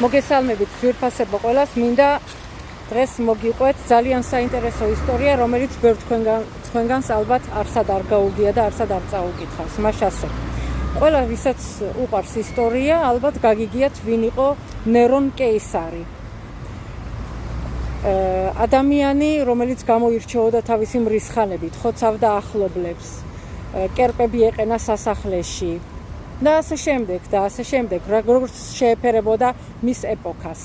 მოგესალმებით ძვირფასებო ყველას, მინდა დღეს მოგიყვეთ ძალიან საინტერესო ისტორია, რომელიც ბევრ თქვენგანს ალბათ არსად არ გაუგია და არსად არ წაუკითხავს. მას ასე. ყველა ვისაც უყვარს ისტორია, ალბათ გაგიგიათ ვინ იყო ნერონ კეისარი. ადამიანი, რომელიც გამოირჩეოდა თავისი მრისხანებით, ხოცავდა ახლობლებს, კერპები ეყენა სასახლეში. და ასე შემდეგ, როგორც შეეფერებოდა მის ეპოქას.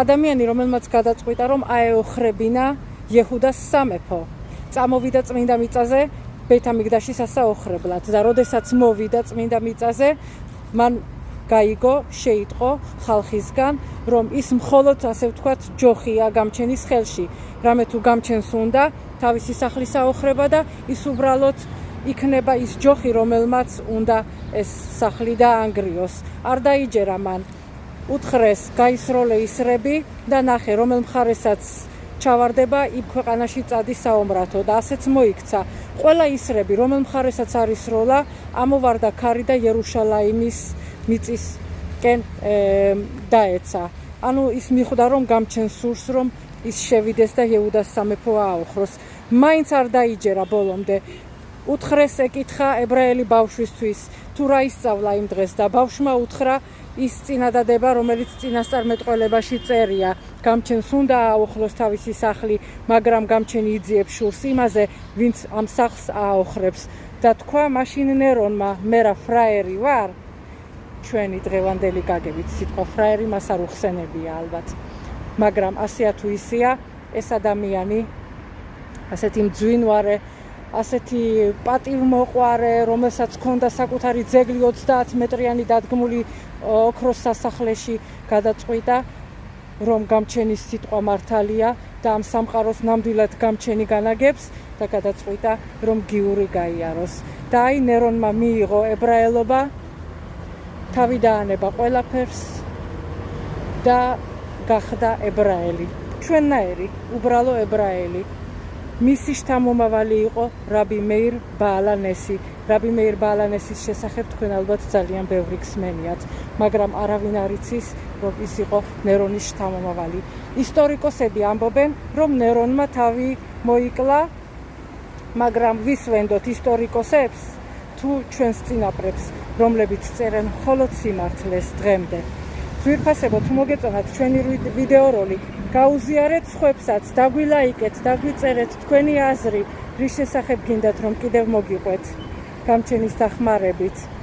ადამიანი, რომელმაც გადაწყვიტა, რომ აეოხრებინა იეჰუდას სამეფო, წამოვიდა წმინდა მიწაზე ბეით-ამიგდაშის ასაოხრებლად და როდესაც მოვიდა წმინდა მიწაზე, მან გაიგო, შეიტყო ხალხისგან, რომ ის მხოლოდ, ასე ვთქვათ, ჯოხია გამჩენის ხელში. რამე თუ გამჩენს უნდა თავისი სახლის აოხრება და ის უბრალოდ იქნება ის ჯოხი, რომელმაც უნდა ეს სახლი დაანგრიოს. არ დაიჯერა მან. უთხრეს გაისროლე ისრები და ნახე, რომელ მხარესაც ჩავარდება, იქ ქვეყანაში წადი საომრათო და ასეც მოიქცა. ყველა ისრები, რომელ მხარესაც არისროლა, ამოვარდა ქარი და იერუშალაიმის მიწისკენ დაეცა. ანუ ის მიხვდა, რომ გამჩენს სურს, რომ ის შევიდეს და იეჰუდას სამეფო ააოხროს. მაინც არ დაიჯერა ბოლომდე. უთხრეს ეკითხა ებრაელი ბავშვისთვის, თუ რა ისწავლა იმ დღეს და ბავშვმა უთხრა ის წინადადება, რომელიც წინასწარმეტყველებაში წერია. გამჩენს უნდა ააოხროს თავისი სახლი, მაგრამ გამჩენი იძიებს შურს იმაზე, ვინც ამ სახლს ააოხრებს. და თქვა მაშინ ნერონმა, მე რა ფრაერი ვარ? ჩვენი დღევანდელი გაგებით სიტყვა ფრაერი მას არ უხსენებია ალბათ. მაგრამ ასეა თუ ისეა, ეს ადამიანი ასეთი მძვინვარე, ასეთი პატივმოყვარე, რომელსაც ჰქონდა საკუთარი ძეგლი 30 მეტრიანი დადგმული ოქროს სასახლეში, გადაწყვიტა, რომ გამჩენის სიტყვა მართალია და ამ სამყაროს ნამდვილად გამჩენი განაგებს და გადაწყვიტა, რომ გიური გაიაროს. და აი ნერონმა მიიღო ებრაელობა, თავი დაანება ყველაფერს და გახდა ებრაელი. ჩვენნაირი, უბრალო ებრაელი. მისი შთამომავალი იყო რაბი მეირ ბაალანესი. რაბი მეირ ბაალანესის შესახებ თქვენ ალბათ ძალიან ბევრი გსმენიათ, მაგრამ არავინ არ იცის, რომ ის იყო ნერონის შთამომავალი. ისტორიკოსები ამბობენ, რომ ნერონმა თავი მოიკლა, მაგრამ ვისვენდოთ ისტორიკოსებს თუ ჩვენს წინაპრებს, რომლებიც წერენ მხოლოდ სიმართლეს დღემდე. ძვირფასებო, თუ მოგეწონათ ჩვენი ვიდეოროლი, გაუზიარეთ სხვებსაც, დაგვილაიკეთ, დაგვიწერეთ თქვენი აზრი, რის შესახებ გინდათ რომ კიდევ მოგიყვეთ გამჩენის დახმარებით.